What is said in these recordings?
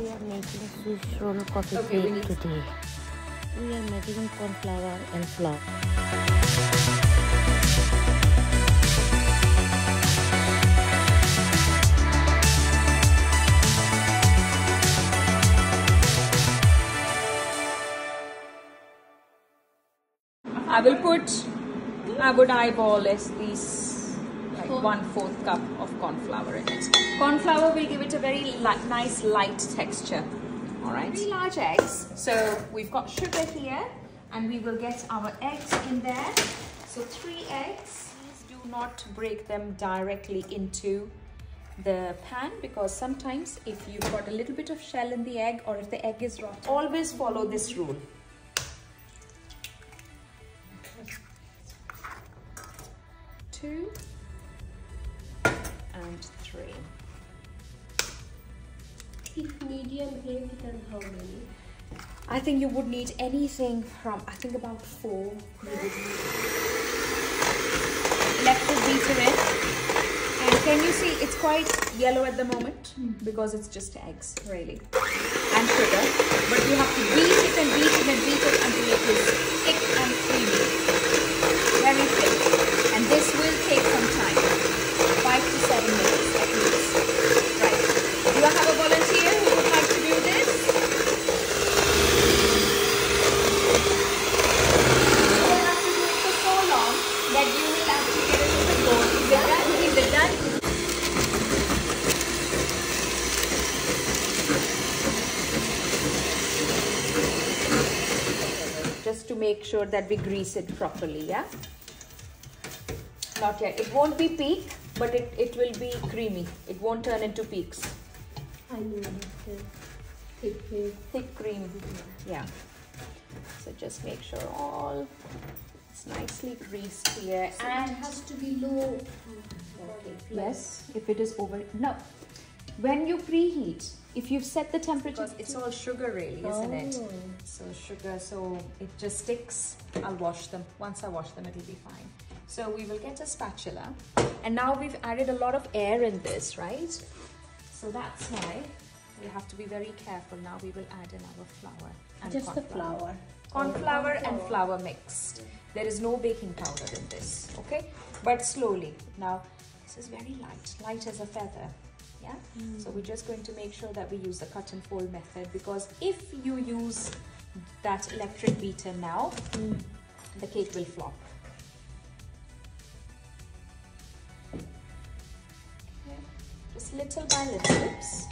We are making Swiss roll coffee cake today. We are making corn flour and flour. I would eyeball these like 1/4 cup of corn flour in it. Corn flour will give it a very nice light texture. All right. 3 large eggs. So we've got sugar here, and we will get our eggs in there. So 3 eggs. Please do not break them directly into the pan, because sometimes if you've got a little bit of shell in the egg, or if the egg is rotten, always follow this rule. 2 and 3. If medium heavy, then how many? I think you would need anything from, I think about 4. You would need. Electric beater in. And can you see it's quite yellow at the moment? Because it's just eggs, really. And sugar. But you have to beat it and beat it and beat it until it is thick and creamy. Very thick. And this will take some time. 5 to 7 minutes at least. Right. Do I have a volunteer who would like to do this? You will have to do it for so long that you will have to get it to the board. Is it done? Is it done? Just to make sure that we grease it properly, yeah? Not yet. It won't be peak, but it will be creamy. It won't turn into peaks. I know Thick cream. Yeah. So just make sure all it's nicely greased here. So and it has to be low. yes, if it is over. No. When you preheat, if you've set the temperature, it's all sugar really, isn't it? So sugar, so it just sticks. I'll wash them. Once I wash them, it'll be fine. So we will get a spatula, and now we've added a lot of air in this, right? So that's why we have to be very careful. Now we will add in our flour. And Just the flour. Corn flour and flour mixed. There is no baking powder in this, okay? But slowly. Now, this is very light as a feather, yeah? So we're just going to make sure that we use the cut and fold method, because if you use that electric beater now, the cake will flop. Just little by little. Oops.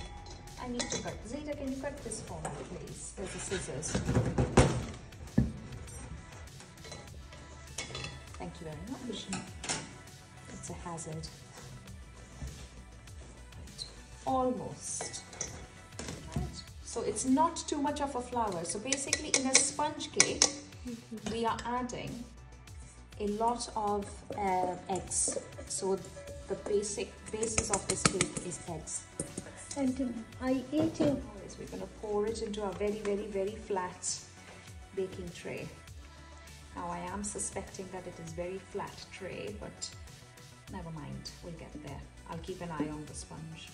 I need to cut. Zeta, can you cut this for me, please? There's the scissors. Thank you very much. It's a hazard. Right. Almost. Right. So it's not too much of a flour. So basically in a sponge cake, we are adding a lot of eggs. So the basis of this cake is eggs. And I ate it. We're going to pour it into a very, very, very flat baking tray. Now I am suspecting that it is very flat tray, but never mind, we'll get there. I'll keep an eye on the sponge.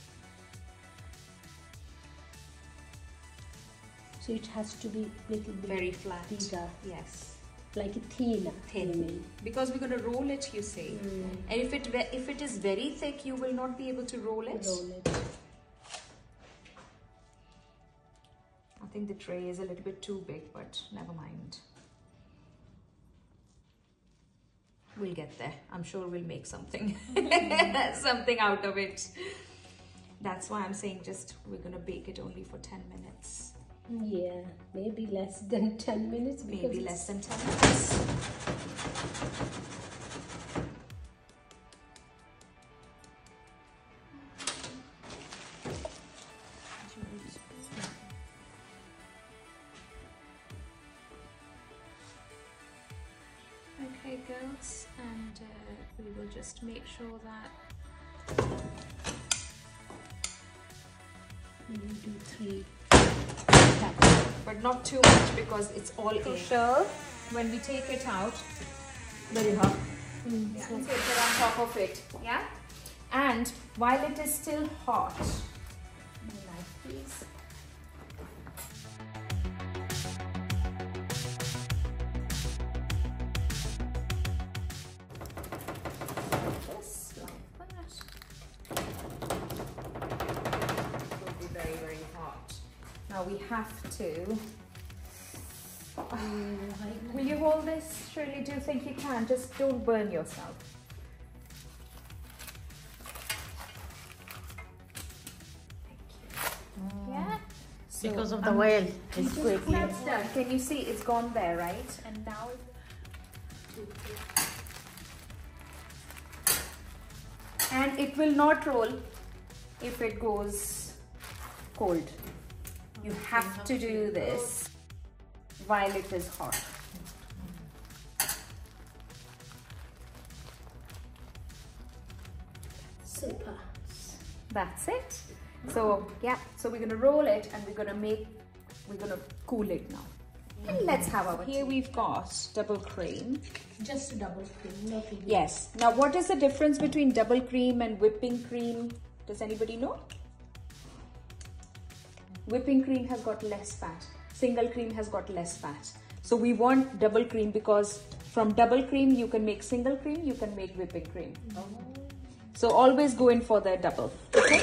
So it has to be little bit Very flat. bigger, Yes. like a thin. Thin. Because we're going to roll it, you see. And if it is very thick, you will not be able to roll it. I think the tray is a little bit too big, but never mind. We'll get there. I'm sure we'll make something. Something out of it. That's why I'm saying we're going to bake it only for 10 minutes. Yeah, maybe less than 10 minutes. Maybe less than 10 minutes. Okay, girls, and we will just make sure that we will do 3. But not too much, because it's all crucial when we take it out. Very hot. Yeah. Take it on top of it. Yeah. And while it is still hot, my knife, please. Now we have to. Will you hold this? Shirley, do you think you can? Just don't burn yourself. Yeah. So Because of the oil, it's quick. that's done. Can you see it's gone there, right? And now and it will not roll if it goes cold. You have to do this while it is hot. Super. That's it. So yeah, so we're gonna roll it and we're gonna cool it now. And let's have our here we've got double cream. Just a double cream, no filling. Yes. Now what is the difference between double cream and whipping cream? Does anybody know? Whipping cream has got less fat. Single cream has got less fat. So we want double cream because from double cream you can make single cream, you can make whipping cream. Oh. So always go in for the double. Okay?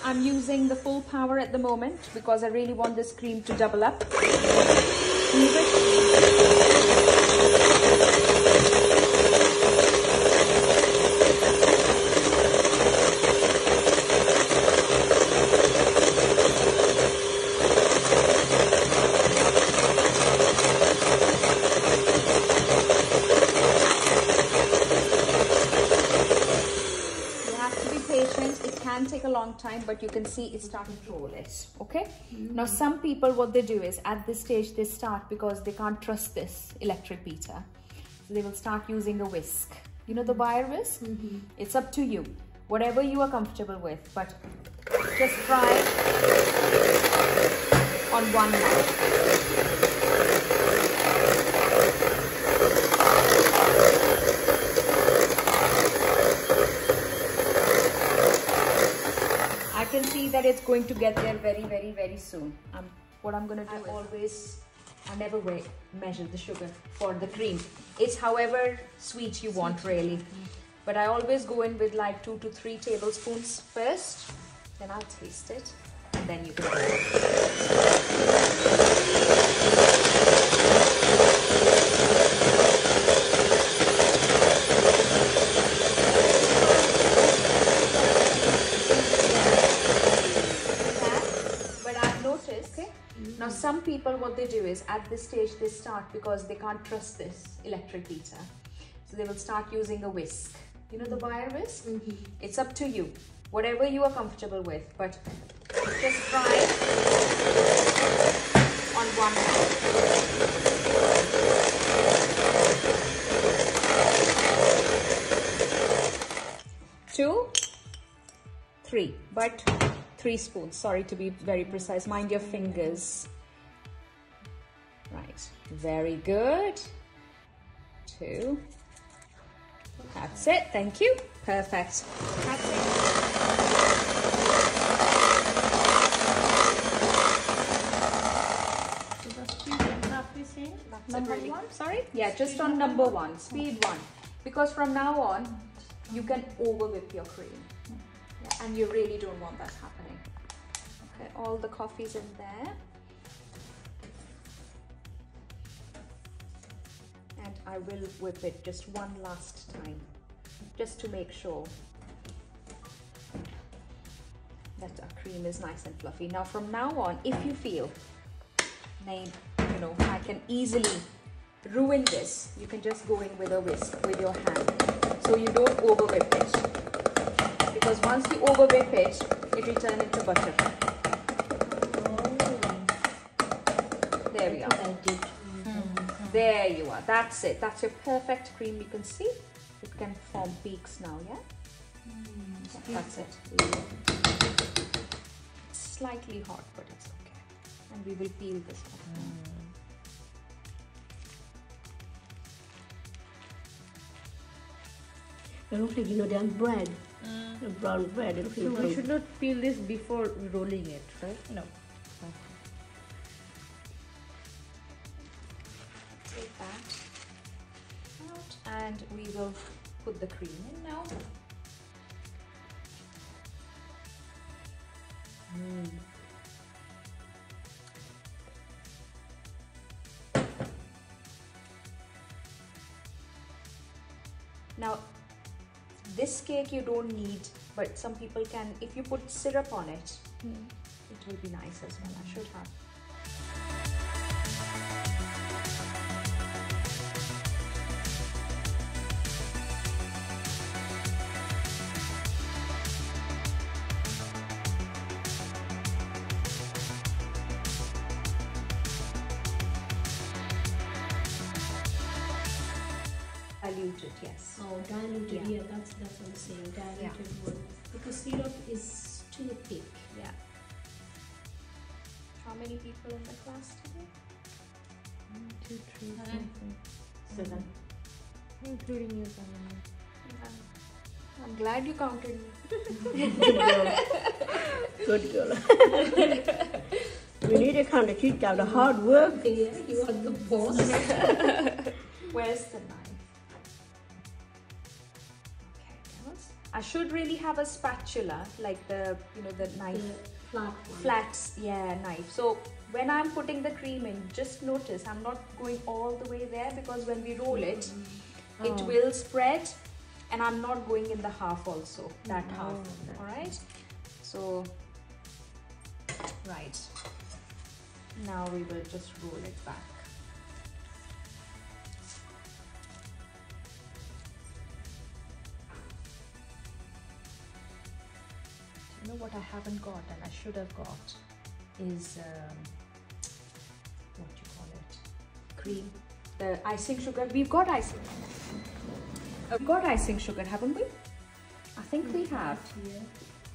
I'm using the full power at the moment because I really want this cream to double up. Move it. Take a long time, but you can see it's starting to roll it. Okay. Now some people, what they do is at this stage they start, because they can't trust this electric beater, so they will start using a whisk. You know the wire whisk? It's up to you, whatever you are comfortable with, but just try on one mouth. 'I can see that it's going to get there very soon. What I'm going to do I never measure the sugar for the cream. It's however sweet you want really. But I always go in with like 2 to 3 tablespoons first. Then I'll taste it. And then you can Now some people, what they do is at this stage they start, because they can't trust this electric beater, so they will start using a whisk. You know the wire whisk? It's up to you, whatever you are comfortable with, but just try on one hand. 2, 3, but 3 spoons. Sorry to be very precise. Mind your fingers. Right. Very good. 2. That's it. Thank you. Perfect. That's it. Number 1? Sorry? Yeah, just on number 1. Speed 1. Because from now on, you can over whip your cream. Yeah, and you really don't want that happening. Okay, all the coffee's in there. And I will whip it just one last time, just to make sure that our cream is nice and fluffy. Now from now on, if you feel, I can easily ruin this, you can just go in with a whisk with your hand, so you don't over whip it. Because once you over whip it, it will turn into butter. There we are. There you are. That's it. That's your perfect cream. You can see it can form peaks now. Yeah. That's it. It's slightly hot, but it's okay. And we will peel this one. It looks like, you know, there's bread. The brown bread. It looks So like we should not peel this before rolling it, right? No. Take that out and we will put the cream in now. Now, this cake you don't need, but some people can, if you put syrup on it, it will be nice as well. I should have. Diluted, yes. Oh, diluted. Yeah. Yeah, that's what I'm saying. Diluted Yeah. one. Because syrup is too thick. Yeah. How many people in the class today? 1, 2, 3, 4, 5, 7. including you, Samana. I'm glad you counted me. Good girl. We need to kind of keep down the hard work. Yeah, you are the boss. Where's the knife? Okay, girls. I should really have a spatula, like the, you know, the knife. Flat one. Flats, yeah, knife. So when I'm putting the cream in, just notice I'm not going all the way there, because when we roll it, it will spread, and I'm not going in the half also, that half. All right. So, right. Now we will just roll it back. You know what I haven't got and I should have got is what you call it, cream, the icing sugar. We've got icing. We've got icing sugar, haven't we? I think we have. Yeah.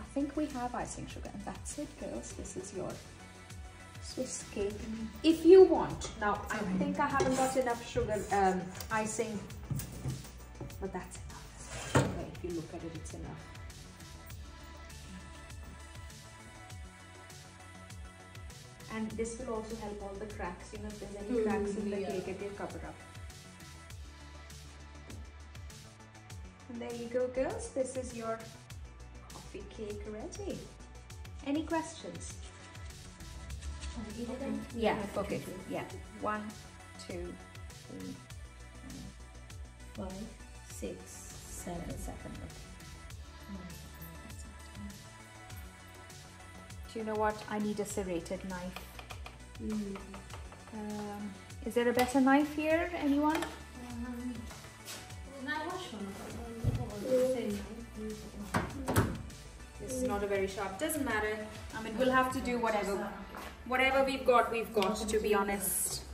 I think we have icing sugar, and that's it, girls. This is your Swiss cake. If you want, now I think I haven't got enough sugar icing, but that's enough. Okay, if you look at it, it's enough. And this will also help all the cracks. You know, if there's any cracks in the cake, it will cover up. And there you go, girls. This is your coffee cake ready. Any questions? Yeah, okay. Yeah. 1, 2, 3, 5, 6, 7. 7. Do you know what? I need a serrated knife. Is there a better knife here? Anyone? This is not a very sharp. Doesn't matter. I mean, we'll have to do whatever we've got. To be honest.